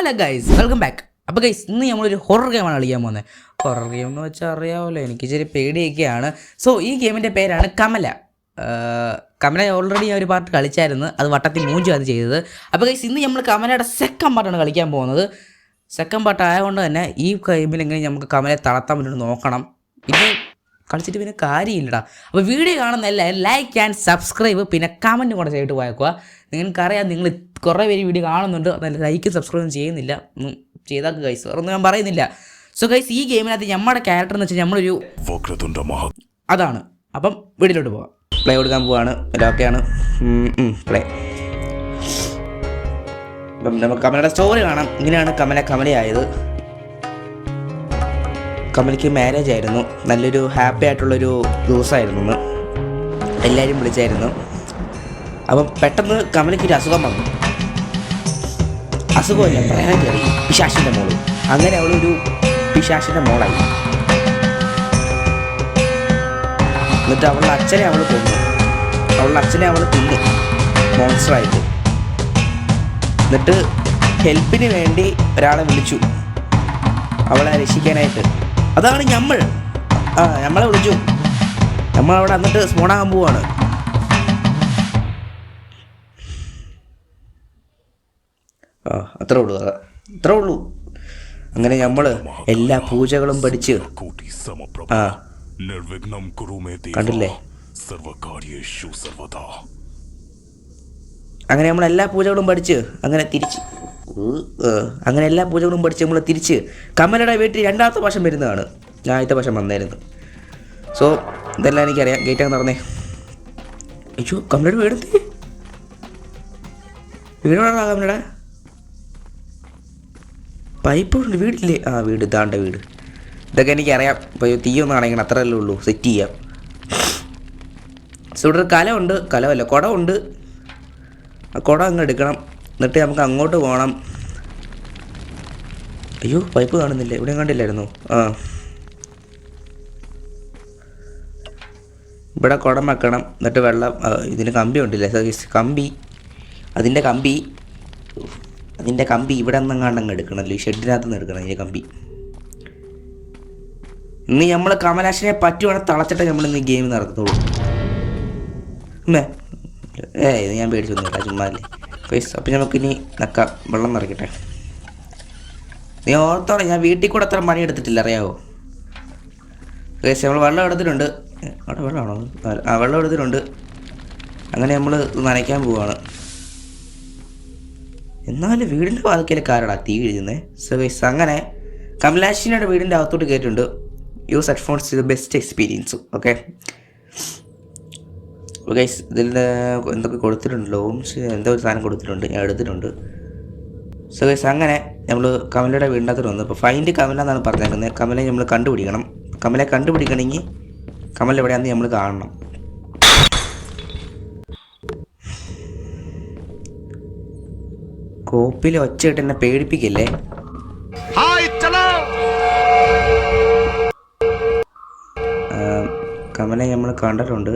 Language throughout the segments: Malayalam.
Hello guys, welcome back. അപ്പോൾ ഗൈസ്, ഇന്ന് നമ്മളൊരു ഹൊറർ ഗെയിമാണ് കളിക്കാൻ പോകുന്നത്. ഹൊറർ ഗെയിം എന്ന് വെച്ചാൽ അറിയാമല്ലോ, എനിക്ക് ഇച്ചിരി പേടിയൊക്കെയാണ്. സോ ഈ ഗെയിമിൻ്റെ പേരാണ് കമല. കമല ഓൾറെഡി ഞാൻ ഒരു പാർട്ട് കളിച്ചായിരുന്നു, അത് വട്ടത്തിൽ മൂഞ്ചാണ് ചെയ്തത്. അപ്പോൾ ഗൈസ്, ഇന്ന് നമ്മൾ കമലയുടെ സെക്കൻഡ് പാർട്ടാണ് കളിക്കാൻ പോകുന്നത്. സെക്കൻഡ് പാർട്ട് ആയതുകൊണ്ട് തന്നെ ഈ ഗെയിമിലെങ്കിലും നമുക്ക് കമലയെ തളർത്താൻ വേണ്ടി നോക്കണം. ഇത് കളിച്ചിട്ട് പിന്നെ കാര്യമില്ലടാ. അപ്പോൾ വീഡിയോ കാണുന്ന എല്ലാവരും ലൈക്ക് ആൻഡ് സബ്സ്ക്രൈബ്, പിന്നെ കമൻറ്റ് കൂടെ ചെയ്തിട്ട് പോയേക്കുക. നിങ്ങൾക്കറിയാം, നിങ്ങൾ കുറേ പേര് വീഡിയോ കാണുന്നുണ്ട്, അതല്ല ലൈക്കും സബ്സ്ക്രൈബും ചെയ്യുന്നില്ല. ഒന്നും ചെയ്താൽ ഗൈസ്, വേറൊന്നും ഞാൻ പറയുന്നില്ല. സോ ഗൈസ്, ഈ ഗെയിമിനകത്ത് നമ്മുടെ ക്യാരക്ടർ എന്ന് വെച്ചാൽ നമ്മളൊരു അതാണ്. അപ്പം വീഡിയോയിലോട്ട് പോകാം. പ്ലേ കൊടുക്കാൻ പോവാണ്. ഓക്കെയാണ്, പ്ലേ. അപ്പം നമുക്ക് കമലയുടെ സ്റ്റോറി കാണാം. ഇങ്ങനെയാണ് കമലയായത്. കമലയ്ക്ക് മാരേജ് ആയിരുന്നു. നല്ലൊരു ഹാപ്പി ആയിട്ടുള്ളൊരു ദിവസമായിരുന്നു ഇന്ന്. എല്ലാവരും വിളിച്ചായിരുന്നു. അപ്പം പെട്ടെന്ന് കമലയ്ക്കൊരു അസുഖം വന്നു. അസുഖമല്ല, പറയാൻ കയറി പിശാശിൻ്റെ മോള്. അങ്ങനെ അവളൊരു പിശാശിൻ്റെ മോളായി. എന്നിട്ട് അവളുടെ അച്ഛനെ അവൾ കൊന്നു. അവളുടെ അച്ഛനെ അവൾ തിന്നു മോൺസ്റ്ററായിട്ട്. എന്നിട്ട് ഹെൽപ്പിന് വേണ്ടി ഒരാളെ വിളിച്ചു അവളെ രക്ഷിക്കാനായിട്ട്. അതാണ് നമ്മളെ വിളിച്ചു. നമ്മളവിടെ എന്നിട്ട് സ്പോണാകാൻ പോവാണ്. അത്രേ ഉള്ളൂ. അങ്ങനെ നമ്മൾ എല്ലാ പൂജകളും പഠിച്ച് കണ്ടില്ലേ. അങ്ങനെ നമ്മൾ എല്ലാ പൂജകളും പഠിച്ച് നമ്മൾ തിരിച്ച് കമലയുടെ വീട്ടിൽ രണ്ടാമത്തെ വർഷം വരുന്നതാണ്. ഞാൻ ആദ്യത്തെ വർഷം വന്നായിരുന്നു. സോ ഇതെല്ലാം എനിക്കറിയാം. ഗേറ്റൊക്കെ നടന്നേ. അയ്യോ, കമലയുടെ വീടെത്തി. വീടാണോ കമലയുടെ? പൈപ്പ് ഉണ്ട്, വീടില്ലേ? വീട്, ഇതാണ്ട വീട്. ഇതൊക്കെ എനിക്കറിയാം. ഇപ്പോൾ തീയൊന്നും അണയണം, അത്രയല്ലേ ഉള്ളൂ. സെറ്റ് ചെയ്യാം. സോ ഇവിടെ ഒരു കലമല്ല, കുടമുണ്ട്. ആ കുടം അങ്ങ് എടുക്കണം. എന്നിട്ട് നമുക്ക് അങ്ങോട്ട് പോകണം. അയ്യോ, പൈപ്പ് കാണുന്നില്ല. ഇവിടെ കണ്ടില്ലായിരുന്നു. ഇവിടെ കുടം വെക്കണം. എന്നിട്ട് വെള്ളം, ഇതിന് കമ്പി ഉണ്ടല്ലേ, അതിൻ്റെ കമ്പി ഇവിടെ നിന്നെങ്ങാണ്ടങ്ങ് എടുക്കണമല്ലോ. ഈ ഷെഡിനകത്ത് നിന്ന് എടുക്കണം ഇതിൻ്റെ കമ്പി. ഇന്ന് നമ്മൾ കമലാശിനെ പറ്റുവാണെങ്കിൽ തളച്ചിട്ട് നമ്മൾ ഇന്ന് ഗെയിം നടത്തുള്ളൂ. ഇത് ഞാൻ പേടിച്ചൊന്നുമില്ല, ചുമ്മാല്ലേ ഫേസ്. അപ്പം നമുക്കിനി നക്കാം. വെള്ളം നിറയ്ക്കട്ടെ. നീ ഓർത്തോടെ, ഞാൻ വീട്ടിൽ കൂടെ അത്ര പണി എടുത്തിട്ടില്ല, അറിയാവോ ഫേസ്. നമ്മൾ വെള്ളം എടുത്തിട്ടുണ്ട്. അവിടെ വെള്ളമാണോ? വെള്ളം എടുത്തിട്ടുണ്ട്. അങ്ങനെ നമ്മൾ നനയ്ക്കാൻ പോവാണ്. എന്നാലും വീടിൻ്റെ വാതിക്കൽ കാരടാ തീ എഴുതുന്നത്. സോ ഗൈസ്, അങ്ങനെ കമലാശിനിയുടെ വീടിൻ്റെ അകത്തോട്ട് കയറ്റിട്ടുണ്ട്. യൂസ് ഹെഡ്ഫോൺസ് ഇത് ബെസ്റ്റ് എക്സ്പീരിയൻസും. ഓക്കെ ഗൈസ്, ഇതിൽ എന്തൊക്കെ കൊടുത്തിട്ടുണ്ടല്ലോ, എന്തോ ഒരു സാധനം കൊടുത്തിട്ടുണ്ട്, ഞാൻ എടുത്തിട്ടുണ്ട്. സോ ഗൈസ്, അങ്ങനെ നമ്മൾ കമലയുടെ വീടിൻ്റെ അകത്തോട്ട് വന്നു. ഇപ്പോൾ ഫൈൻഡ് കമല എന്നാണ് പറഞ്ഞേക്കുന്നത്. കമലയെ നമ്മൾ കണ്ടുപിടിക്കണം. കമലയെ കണ്ടുപിടിക്കണമെങ്കിൽ കമല എവിടെയാണെന്ന് നമ്മൾ കാണണം. കോപ്പിൽ ഒച്ചയിട്ട് എന്നെ പേടിപ്പിക്കില്ലേ. കമലെ നമ്മൾ കണ്ടിട്ടുണ്ട്.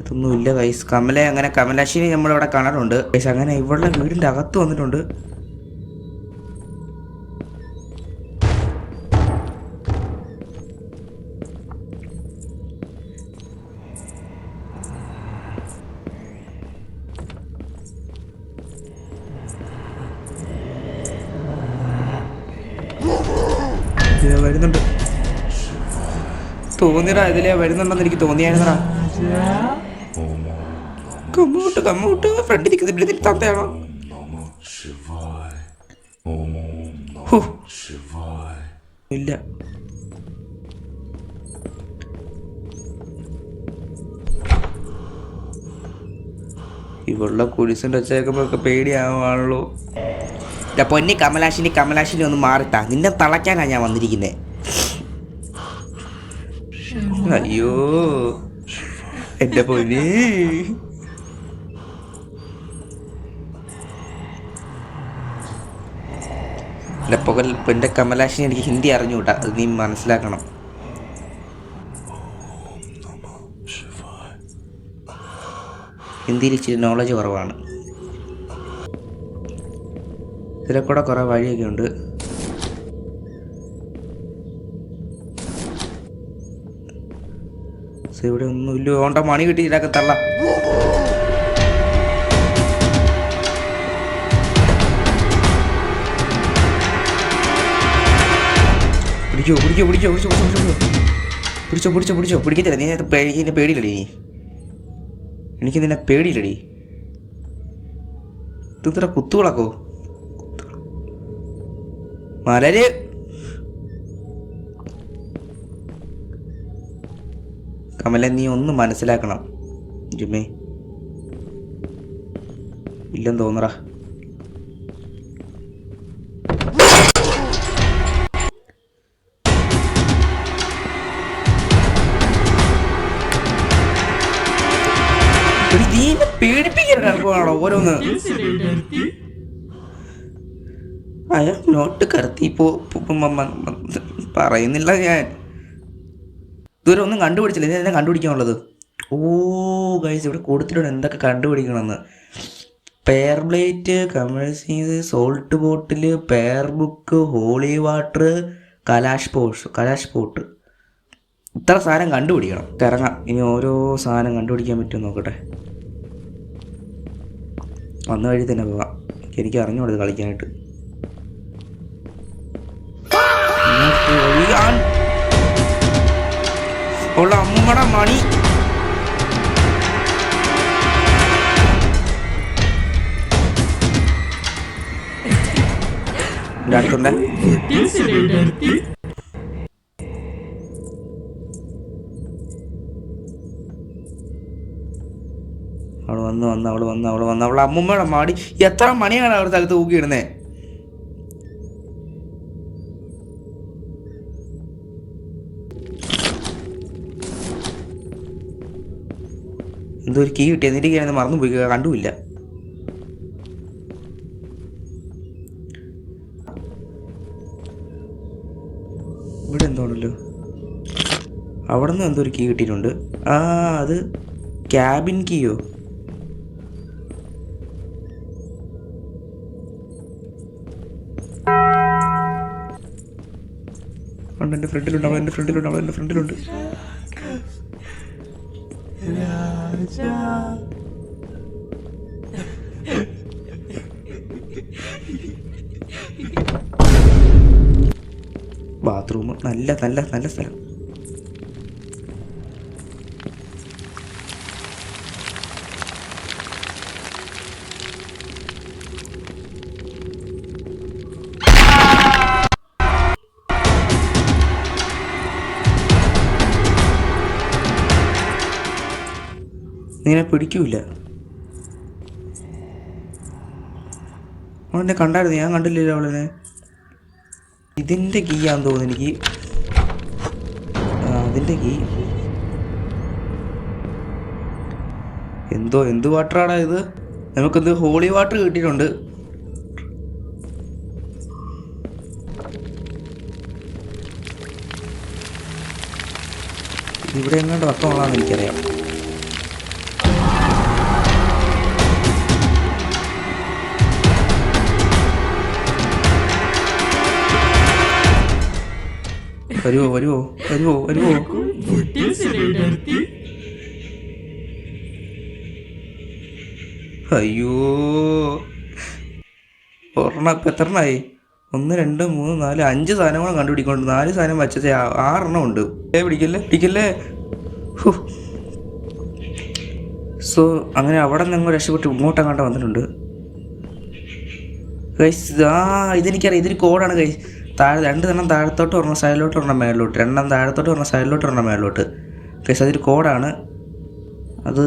ഇതൊന്നും ഇല്ല ഗൈസ്. അങ്ങനെ കമലാശിനെ നമ്മളിവിടെ കാണാറുണ്ട് ഗൈസ്. അങ്ങനെ ഇവളുടെ വീടിൻ്റെ അകത്ത് വന്നിട്ടുണ്ട്. വരുന്നുണ്ട് തോന്നിയടാ, ഇതിലേ വരുന്നുണ്ടെന്ന് എനിക്ക് തോന്നിയായിരുന്നടാ. കമ്മൂട്ട് ഫ്രണ്ട് നിൽക്കുന്നില്ല. തത്തയാണോ? ഇല്ല. ഇവളുടെ കുരിശിൻ്റെ വെച്ചേക്കുമ്പോഴൊക്കെ പേടിയാവാണല്ലോ. പൊന്നി കമലാശിനി ഒന്ന് മാറിത്താ. നിന്നെ തളയ്ക്കാനാണ് ഞാൻ വന്നിരിക്കുന്നത്. അയ്യോ എൻ്റെ പൊന്നി. എൻ്റെ കമലാശിനി എനിക്ക് ഹിന്ദി അറിഞ്ഞുകൂട്ടാ, അത് നീ മനസ്സിലാക്കണം. ഹിന്ദിയിൽ ഇച്ചിരി നോളജ് കുറവാണ്. ഇതിലെ കൂടെ കുറേ വഴിയൊക്കെ ഉണ്ട്. ഇവിടെ ഒന്നുമില്ല. ഓണ്ട മണി കിട്ടി ഇതിലൊക്കെ തള്ള. പിടിച്ചോ പിടിച്ചോ പിടിച്ചോ പിടിച്ചോ പിടിച്ചോ പിടിച്ചോ പിടിച്ചോ പിടിക്കത്തില്ല. നീ നിന്നെ പേടിയില്ലടി. എനിക്ക് നിന്നെ പേടിയില്ലടി. ഇത്ര കുത്തുകളാക്കോ മലര്. കമല, നീ ഒന്ന് മനസ്സിലാക്കണം. ജുമേ ഇല്ലെന്ന് തോന്നറാ. പേടിപ്പിക്കാണോ ഓരോന്ന്. നോട്ട് കറുത്തി പറയുന്നില്ല. ഞാൻ ഇതുവരെ ഒന്നും കണ്ടുപിടിച്ചില്ല. ഇത് എന്നെ കണ്ടുപിടിക്കാനുള്ളത്. ഓ ഗൈസ്, ഇവിടെ കൊടുത്തിട്ടുണ്ട് എന്തൊക്കെ കണ്ടുപിടിക്കണമെന്ന്. പെയർ ബ്ലേറ്റ്, കമേഴ്സീസ്, salt bottle, prayer book, holy water, kalash pot. ഇത്ര സാധനം കണ്ടുപിടിക്കണം. ഇറങ്ങാം. ഇനി ഓരോ സാധനം കണ്ടുപിടിക്കാൻ പറ്റുമോ നോക്കട്ടെ. വന്ന വഴി തന്നെ പോവാം. എനിക്ക് അറിഞ്ഞുകൂടത് കളിക്കാനായിട്ട്. ഉള്ള അമ്മൂമ്മടെ മണി. അടുത്തുണ്ട്. അവള് വന്ന് അവളെ അമ്മൂമ്മയുടെ മാടി. എത്ര മണിയാണ് അവിടെ സ്ഥലത്ത് ഊക്കിയിടുന്നേ. എന്തോ ഒരു കീ കിട്ടി. എന്നിട്ട് മറന്നുപോയി, കണ്ടുമില്ല. ഇവിടെ എന്തോണല്ലോ. അവിടെ നിന്ന് എന്തോ ഒരു കീ കിട്ടിയിട്ടുണ്ട്. അത് ക്യാബിൻ കീയോ? എൻ്റെ ഫ്രണ്ടിലുണ്ട്. ബാത്റൂം നല്ല സ്ഥലം. നീനെ പിടിക്കൂല. അവളെന്നെ കണ്ടായിരുന്നു. ഞാൻ കണ്ടില്ലല്ലോ അവളെന്നെ. ഇതിൻ്റെ കീയാന്ന് തോന്നുന്നു എനിക്ക്. അതിൻ്റെ കീ. എന്ത് വാട്ടറാടാ ഇത്? നമുക്കെന്ത് ഹോളി വാട്ടർ കിട്ടിയിട്ടുണ്ട്. ഇവിടെ എങ്ങാണ്ട് വക്കമാണെന്ന് എനിക്കറിയാം. വരുവോ. അയ്യോ, ഒരെണ്ണം ഇപ്പം എത്രണ്ണായി? 1 2 3 4 5 സാധനങ്ങളും കണ്ടുപിടിക്കൊണ്ട് 4 സാധനം വച്ചത് 6 എണ്ണം ഉണ്ട്. പിടിക്കല്ലേ. സോ അങ്ങനെ അവിടെ നിന്ന് രക്ഷപ്പെട്ട് ഇങ്ങോട്ടങ്ങാണ്ട് വന്നിട്ടുണ്ട് ഗൈസ്. ഇതെനിക്കറിയാം. ഇതൊരു കോഡാണ് ഗൈസ്. താഴെ 2 എണ്ണം താഴത്തോട്ട് ഒരെണ്ണം സൈഡിലോട്ട് ഒരെണ്ണം മേളിലോട്ട്, 2 എണ്ണം താഴത്തോട്ട് ഒരെണ്ണം സൈഡിലോട്ട് ഒരെണ്ണം മേളിലോട്ട്. ഗൈസ് അതൊരു കോഡാണ്. അത്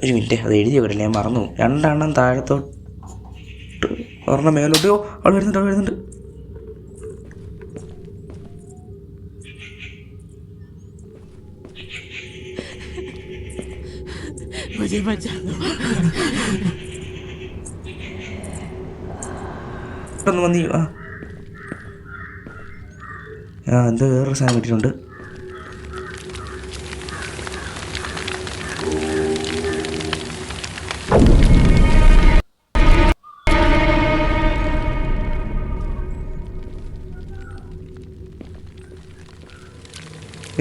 ഒരു മിനിറ്റ്, അത് എഴുതി വെക്കില്ല, ഞാൻ മറന്നു. 2 എണ്ണം താഴത്തോട്ട് ഒരെണ്ണം മേലോട്ട്. അവൾ വരുന്നുണ്ട്. വന്നി എന്താ വേറൊരു സാധനം കിട്ടിയിട്ടുണ്ട്.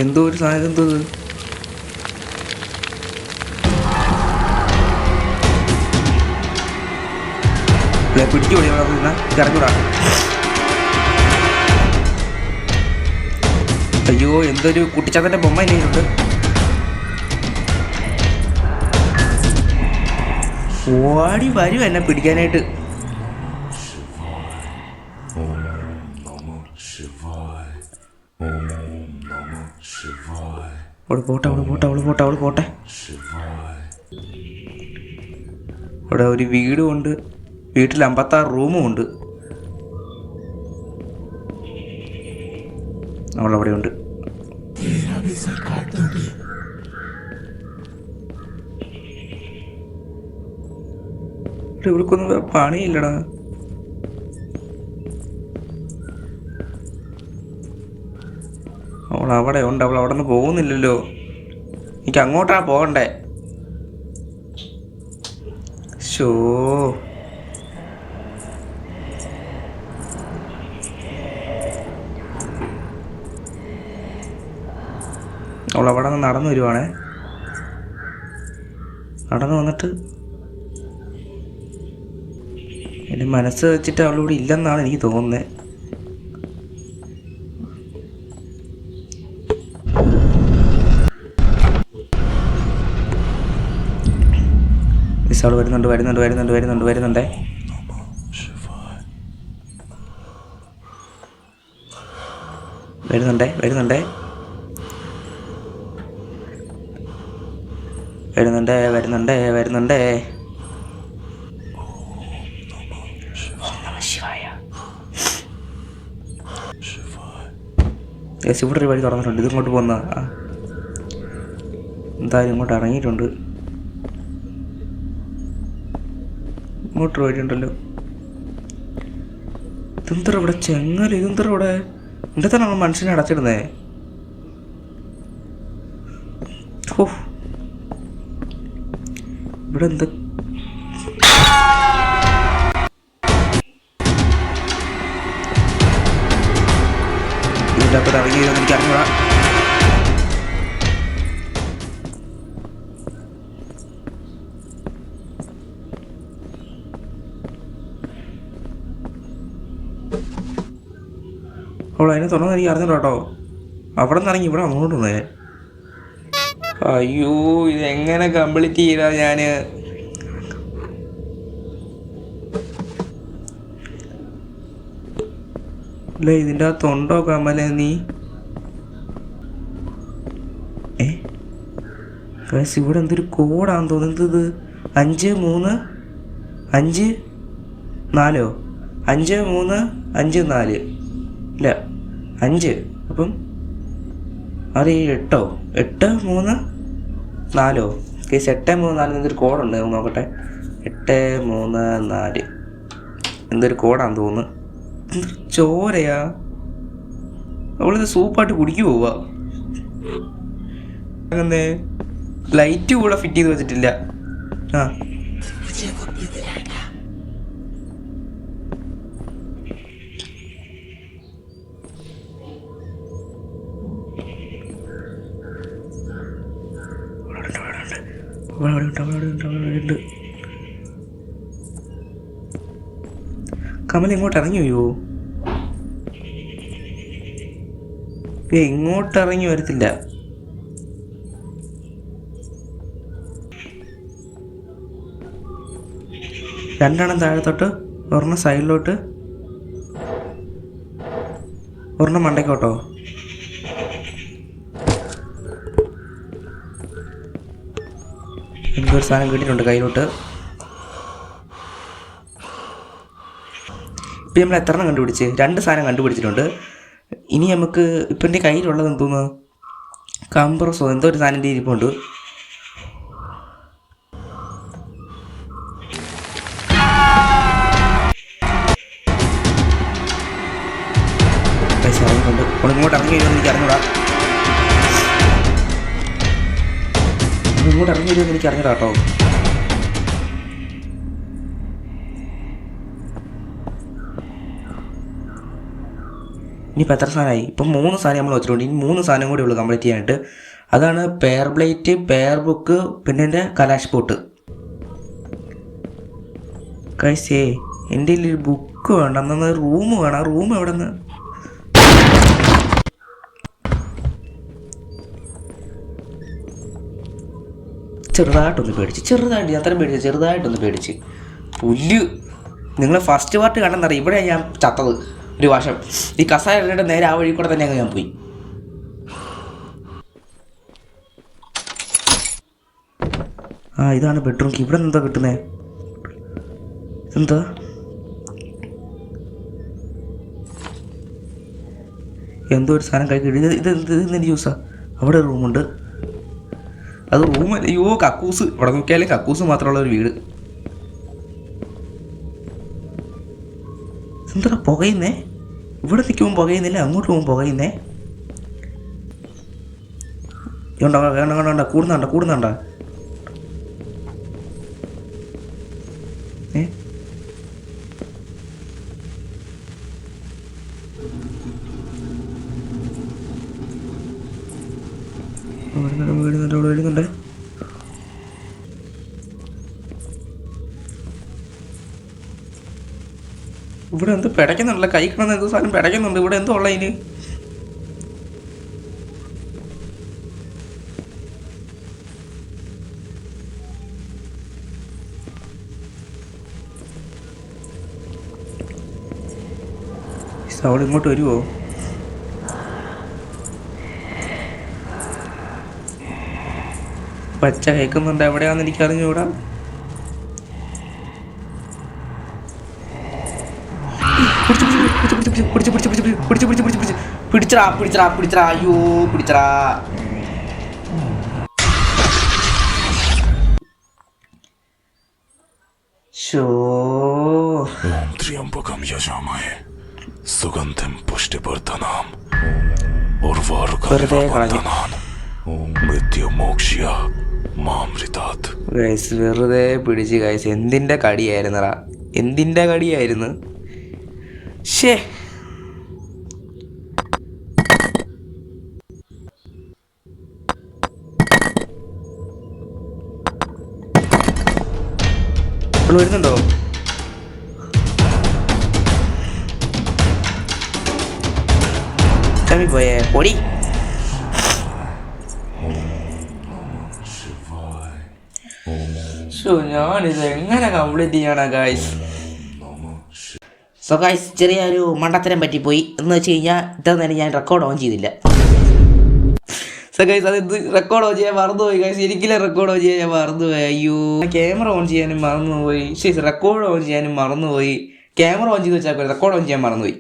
എന്തോ ഒരു സാധനം, എന്തോ പിടിച്ചോടി ഇറങ്ങൂടാ. അയ്യോ, എന്തൊരു കുട്ടിച്ചാത്തൻ്റെ ബൊമ്മ എൻ്റെ കയ്യിലുണ്ട്. ഓടി വരും എന്നെ പിടിക്കാനായിട്ട്. അവള് പോട്ടെ. അവിടെ ഒരു വീടും ഉണ്ട്, വീട്ടിൽ 56 റൂമും ഉണ്ട്. അവളവിടെ ഉണ്ട്. ഇവർക്കൊന്നും പണിയില്ലടാ. അവൾ അവിടെ ഉണ്ട്, അവൾ അവിടെ നിന്ന് പോകുന്നില്ലല്ലോ. എനിക്ക് അങ്ങോട്ടാ പോകണ്ടേ. ഷോ, അവൾ അവിടെ നിന്ന് നടന്നു വരുവാണേ. നടന്നു വന്നിട്ട് എൻ്റെ മനസ്സ് വെച്ചിട്ട് അവളിവിടെ ഇല്ലെന്നാണ് എനിക്ക് തോന്നുന്നത്. അവൾ വരുന്നുണ്ടേ. ഇവിടെ ഒരു വഴി തുറന്നിട്ടുണ്ട്. ഇതിങ്ങോട്ട് പോകുന്ന എന്തായാലും ഇങ്ങോട്ട് ഇറങ്ങിയിട്ടുണ്ട്. ഇങ്ങോട്ട് വഴിയുണ്ടല്ലോ. ഇതെന്തറ ഇവിടെ ചെങ്ങല, ഇതെന്തറ ഇവിടെ എൻ്റെ തന്നെ നമ്മൾ മനുഷ്യനെ അടച്ചിടുന്നേ. ഓ, ഇവിടെ എന്ത് ഇതിൻ്റെ ഇറങ്ങി എനിക്ക് അറിഞ്ഞൂടാ. അവൾ അതിനെ തുറന്ന് എനിക്ക് അറിഞ്ഞില്ല കേട്ടോ. അവിടെ നിന്ന് ഇറങ്ങി ഇവിടെ അങ്ങോട്ട് വന്നേ. അയ്യോ, ഇതെങ്ങനെ കംപ്ലീറ്റ് ചെയ്താ ഞാൻ. അല്ല, ഇതിൻ്റെ അകത്തുണ്ടോ കമല നീ? ഇവിടെ എന്തൊരു കോഡാന്ന് തോന്നുന്നത്. ഇത് 5354 5354 ഇല്ല 5. അപ്പം അത് 8 834 കേസ് 834 എന്തൊരു കോഡുണ്ട്, നോക്കട്ടെ. 834 എന്തൊരു കോഡാന്ന് തോന്നുന്നു. ചോരയാ. അവളിത് സൂപ്പായിട്ട് കുടിക്കു പോവാ. അങ്ങനെ ലൈറ്റ് കൂടെ ഫിറ്റ് ചെയ്ത് വെച്ചിട്ടില്ല. ആ, ഉണ്ട്. കമൽ ഇങ്ങോട്ട് ഇറങ്ങി വയ്യോ? ഇങ്ങോട്ട് ഇറങ്ങി വരത്തില്ല. രണ്ടെണ്ണം താഴത്തോട്ട്, ഒരെണ്ണം സൈഡിലോട്ട്, ഒരെണ്ണം മണ്ടയ്ക്കോട്ടോ. എന്തൊരു സാധനം കിട്ടിയിട്ടുണ്ട് കയ്യിലോട്ട്. ഇപ്പം നമ്മൾ എത്ര എണ്ണം കണ്ടുപിടിച്ച്? 2 സാധനം കണ്ടുപിടിച്ചിട്ടുണ്ട്. ഇനി നമുക്ക് ഇപ്പം എൻ്റെ കയ്യിലുള്ളത് എന്തോന്ന്, കംപ്രസോ എന്തോ ഒരു സാധനം എൻ്റെ ഇരിപ്പുണ്ട്. ഇറങ്ങിക്കൊണ്ട് ഇങ്ങോട്ട് ഇറങ്ങി വരുമെന്ന് എനിക്ക് അറിഞ്ഞൂടാ. ഇങ്ങോട്ട് ഇറങ്ങി വരുമെന്ന് എനിക്ക് അറിഞ്ഞൂടാ കേട്ടോ. ഇനിയിപ്പോൾ എത്ര സാധനമായി? ഇപ്പം 3 സാധനം നമ്മൾ വെച്ചിട്ടുണ്ട്. ഇനി 3 സാധനം കൂടി ഉള്ളൂ കംപ്ലീറ്റ് ചെയ്യാനായിട്ട്. അതാണ് പെയർ ബ്ലേറ്റ്, പെയർ ബുക്ക്, പിന്നെ എൻ്റെ കലാഷ് പോട്ട്. കഴിച്ചേ എൻ്റെ കയ്യിൽ ഒരു ബുക്ക് വേണ്ട, എന്നാൽ റൂം വേണം. ആ റൂം എവിടെ നിന്ന്? ചെറുതായിട്ടൊന്ന് പേടിച്ച് പുല്ല്. നിങ്ങൾ ഫസ്റ്റ് പാർട്ട് കണ്ടെന്നറിയാം. ഇവിടെ ഞാൻ ചത്തത് ഒരു വർഷം. ഈ കസാരയുടെ നേരെ ആ വഴി കൂടെ തന്നെ അങ്ങ് ഞാൻ പോയി. ഇതാണ് ബെഡ്റൂം. ഇവിടെ നിന്ന് എന്താ കിട്ടുന്നേ? എന്താ എന്തോ ഒരു സാധനം കഴിക്കില്ല. ഇത് എന്തിൻ്റെ ജ്യൂസാ? അവിടെ റൂമുണ്ട്. അത് റൂമല്ല. അയ്യോ കക്കൂസ്. ഇവിടെ നോക്കിയാലും കക്കൂസ് മാത്രമുള്ള ഒരു വീട്. എന്താ പുകയുന്നേ? ഇവിടെ നിൽക്കുമ്പോൾ പുകയുന്നില്ല, അങ്ങോട്ട് പോകുമ്പോൾ പുകയുന്നേ. വേണ്ട കൂടുന്നുണ്ട. വരുന്നുണ്ട്. ഇവിടെ എന്ത് പിടയ്ക്കുന്നുണ്ടല്ലോ? കൈ കിടന്ന എന്തോ സാധനം പിടയ്ക്കുന്നുണ്ട്. ഇവിടെ എന്തോ ഉള്ള ഇതിന്? അവൾ ഇങ്ങോട്ട് വരുമോ? പച്ച കേൾക്കുന്നുണ്ട്. എവിടെയാണെന്ന് എനിക്ക് അറിഞ്ഞൂടാ. പിടിച്ചടാ. അയ്യോ പിടിച്ചടാ. त्र्यंबकम यजामहे सुगंधिम पुष्टिवर्धनम उर्वारुकमिव മൃത്യുമോക്ഷ്യ മാമൃതാത്. ഗൈസ് വെറുതെ പിടിച്ച് ഗൈസ്. എന്തിൻ്റെ കടിയായിരുന്നടാ? എന്തിൻ്റെ കടിയായിരുന്നു? ഷേ വരുന്നുണ്ടോ? പോയേ പൊടി. ഞാനിത് എങ്ങനെ കംപ്ലീറ്റ് ചെയ്യണം ഗൈസ്? സോ ഗൈസ് ചെറിയൊരു മണ്ടത്തരം പറ്റിപ്പോയി. എന്ന് വെച്ച് കഴിഞ്ഞാൽ ഇത്ര നേരം ഞാൻ റെക്കോർഡ് ഓൺ ചെയ്തില്ല. സോ ഗൈസ് അത് റെക്കോർഡ് ഓൺ ചെയ്യാൻ മറന്നുപോയി ഗൈസ്. എനിക്കില്ല റെക്കോർഡ് ഓൺ ചെയ്യാൻ ഞാൻ മറന്നുപോയി. അയ്യോ ക്യാമറ ഓൺ ചെയ്യാനും മറന്നുപോയി. റെക്കോർഡ് ഓൺ ചെയ്യാനും മറന്നുപോയി. ക്യാമറ ഓൺ ചെയ്ത് വെച്ചാൽ റെക്കോർഡ് ഓൺ ചെയ്യാൻ മറന്നുപോയി.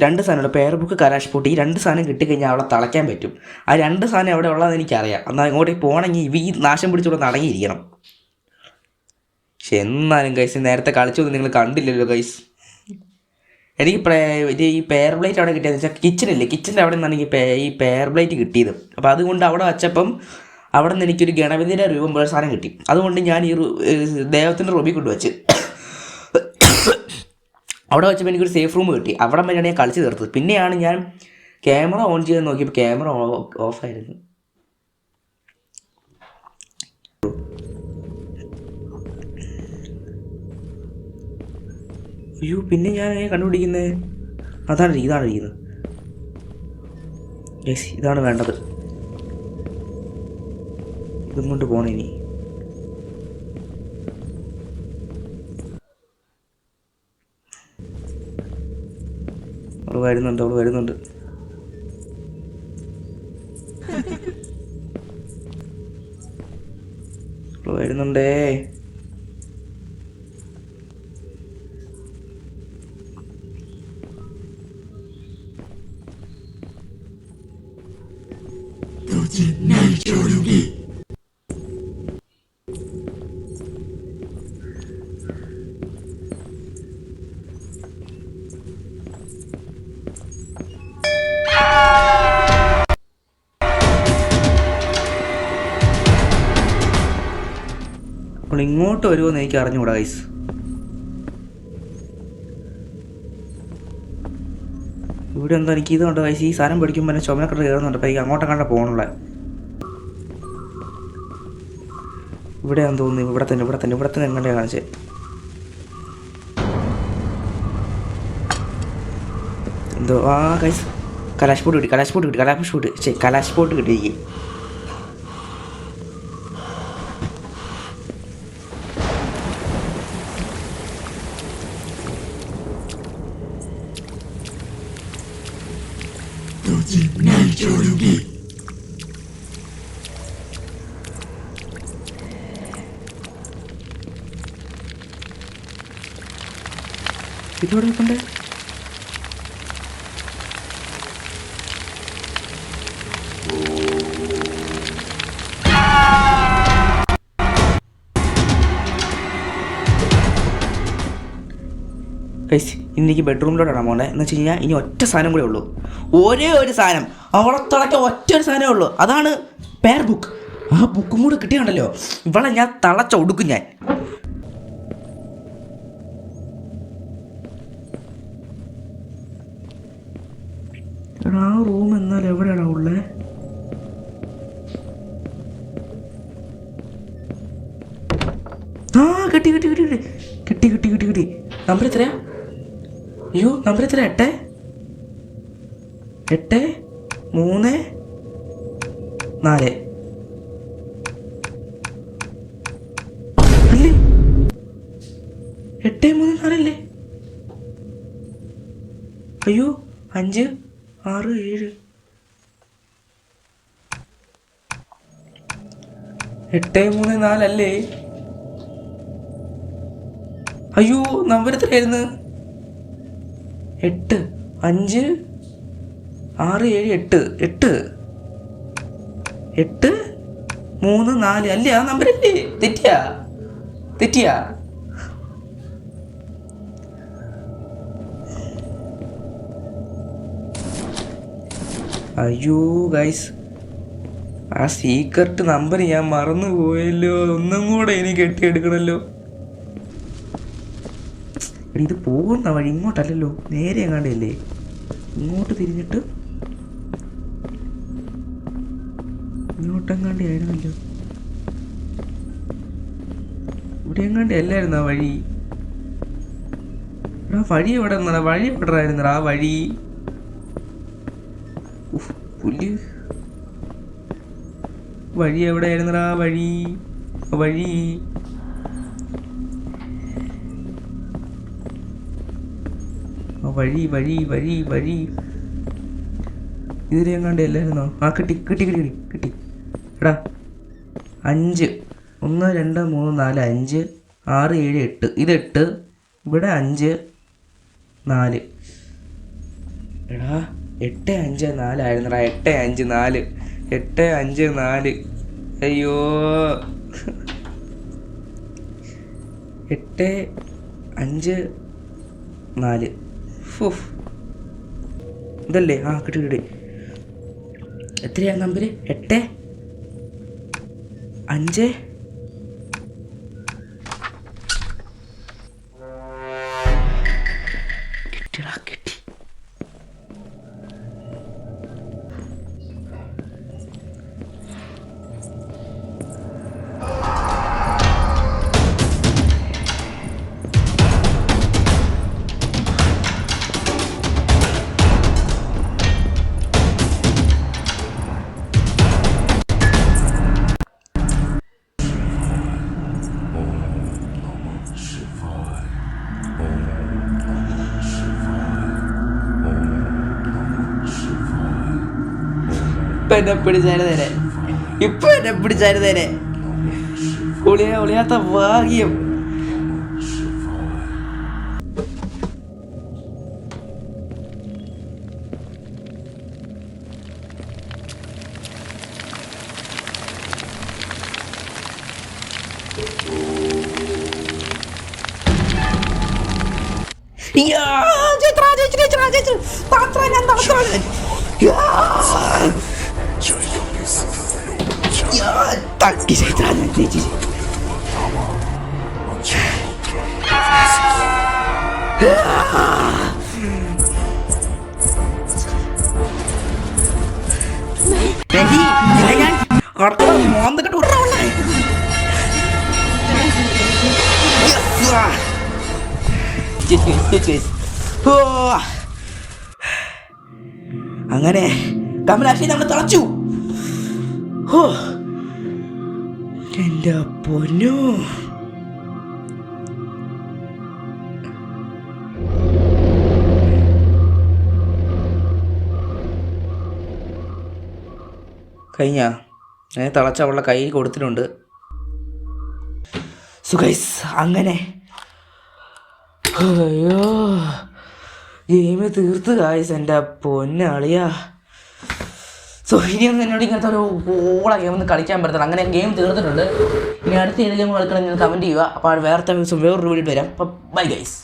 2 സാധനമുണ്ട്. പെയർ ബുക്ക്, കലാഷ് പൊട്ടി. ഈ 2 സാധനം കിട്ടിക്കഴിഞ്ഞാൽ അവിടെ തളയ്ക്കാൻ പറ്റും. ആ 2 സാധനം എവിടെ ഉള്ളതെന്ന് എനിക്കറിയാം. എന്നാൽ ഇങ്ങോട്ടേക്ക് പോകണമെങ്കിൽ ഈ നാശം പിടിച്ചുകൊണ്ട് അടങ്ങിയിരിക്കണം. പക്ഷെ എന്നാലും ഗൈസ് നേരത്തെ കളിച്ചൊന്നും നിങ്ങൾ കണ്ടില്ലല്ലോ ഗൈസ്. എനിക്ക് ഈ പെയർ പ്ലേറ്റ് അവിടെ കിട്ടിയതെന്ന് വെച്ചാൽ കിച്ചണില്ലേ, കിച്ചൻ്റെ അവിടെ നിന്നാണ് എനിക്ക് ഈ പെയർ പ്ലേറ്റ് കിട്ടിയത്. അപ്പോൾ അതുകൊണ്ട് അവിടെ വച്ചപ്പം അവിടെ നിന്ന് എനിക്കൊരു ഗണപതിയുടെ രൂപം പോലെ സാധനം കിട്ടി. അതുകൊണ്ട് ഞാൻ ഈ ദൈവത്തിൻ്റെ റൂമിൽ കൊണ്ടുവച്ച് അവിടെ വെച്ചപ്പോൾ എനിക്കൊരു സേഫ് റൂം കിട്ടി. അവിടെ വരെയാണ് ഞാൻ കളിച്ച് തീർത്തത്. പിന്നെയാണ് ഞാൻ ക്യാമറ ഓൺ ചെയ്ത് നോക്കിയപ്പോൾ ക്യാമറ ഓഫായിരുന്നു. അയ്യോ പിന്നെ ഞാൻ എങ്ങനെ കണ്ടുപിടിക്കുന്നത്? ഇതാണ് ഇരിക്കുന്നത്. യെസ് ഇതാണ് വേണ്ടത്. ഇതും കൊണ്ട് പോകണം ഇനി. അവൾ വരുന്നുണ്ട്. വരുന്നുണ്ടേ. അപ്പോൾ ഇങ്ങോട്ട് വരുമോയെന്ന് എനിക്ക് അറിഞ്ഞുകൂടാ ഗൈസ്. ഇവിടെ എന്താ എനിക്ക് ഇതുകൊണ്ട് കഴിച്ച് ഈ സാധനം പിടിക്കുമ്പോൾ തന്നെ ചുമനക്കെട്ട് കയറുന്നുണ്ട്. അപ്പോൾ എനിക്ക് അങ്ങോട്ട് കണ്ട പോകണുള്ള. ഇവിടെയാണെന്ന് തോന്നുന്നു. ഇവിടെ തന്നെ എങ്ങനെയാണ് കാണിച്ചത്. എന്തോ കൈസ് കലാശ് പോട്ട് കിട്ടി. കലാശ് പോട്ട് കിട്ടി. ഇതോടെ വെക്കണ്ടേ? ഗൈസ് ഇന്നിക്ക് ബെഡ്റൂമിലോട്ടാണ് പോകേണ്ടത്. എന്ന് വെച്ച് കഴിഞ്ഞാൽ ഇനി ഒറ്റ സാധനം കൂടെ ഉള്ളൂ. ഒരേ ഒരു സാധനം, അവളെ തിളയ്ക്ക ഒറ്റ ഒരു സാധനമേ ഉള്ളൂ. അതാണ് പെയർ ബുക്ക്. ആ ബുക്കും കൂടെ കിട്ടിയാണല്ലോ ഇവളെ ഞാൻ തളച്ച ഒടുക്കും ഞാൻ. എടാ ആ റൂം എന്നാൽ എവിടെയാടാ ഉള്ളത്? ആ കിട്ടി. നമ്പർ എത്രയാ? അയ്യോ നമ്പർ എത്ര? 8 3 4 അല്ലേ? 8 3 4 അല്ലേ? അയ്യോ 5 6 7 8 3 4 അല്ലേ? അയ്യോ നമ്പർ എത്രയായിരുന്നു? 8 5 6 7 8 3 4 അല്ലേ? ആ നമ്പർ അല്ലേ? തെറ്റിയാ? അയ്യോ ഗൈസ് ആ സീക്രട്ട് നമ്പർ ഞാൻ മറന്നു പോയല്ലോ. ഒന്നും കൂടെ എനിക്ക് കെട്ടിയെടുക്കണല്ലോ. ഇത് പോകുന്ന വഴി ഇങ്ങോട്ടല്ലല്ലോ, നേരെ എങ്ങാണ്ടല്ലേ? ഇങ്ങോട്ട് തിരിഞ്ഞിട്ട് ഇങ്ങോട്ടെങ്ങാണ്ടി ആയിരുന്നല്ലോ. ഇവിടെ എങ്ങാണ്ടി അല്ലായിരുന്നു ആ വഴി. വഴി എവിടെ നിന്നാ? വഴി എവിടെ ആയിരുന്നടാ ആ വഴി? പുല്ല് വഴി എവിടെ ആയിരുന്നടാ? വഴി ഇതിലെങ്ങാണ്ട് അല്ലായിരുന്നോ? ആ കിട്ടി. എടാ 5 1 2 3 4 5 6 7 8 ഇത് 8 ഇവിടെ 5 4. എടാ 8 5 4 ആയിരുന്നടാ. 8 5 4 അയ്യോ 8 5 4 ഇതല്ലേ? ആ കിട്ടി. എത്രയാ നമ്പർ? 8 5 കിട്ടി. എന്നെ പിടിച്ചായിരുന്നേനെ. ഒളിയാത്ത ഭാഗ്യം. അങ്ങനെ കമലാക്ഷി നമ്മൾ തളച്ചു. എൻ്റെ പൊന്നു. കഴിഞ്ഞ ഞാൻ തിളച്ച അവളുടെ കയ്യിൽ കൊടുത്തിട്ടുണ്ട്. സുഖൈസ് അങ്ങനെ അയ്യോ ഗെയിം തീർത്ത് കായ്സ് എൻ്റെ പൊന്നളിയാ. സോ ഇനിയൊന്നും എന്നോട് ഇങ്ങനത്തെ ഒരു ഓള ഗെയിം ഒന്നും കളിക്കാൻ പറ്റത്തില്ല. അങ്ങനെ ഗെയിം തീർത്തിട്ടുണ്ട്. ഇനി അടുത്ത ഏത് ഗെയിം കളിക്കണം നിങ്ങൾ കമൻറ്റ് ചെയ്യുക. അപ്പോൾ വേറൊരു വീഡിയോ വരാം. അപ്പോൾ ബൈ ഗൈസ്.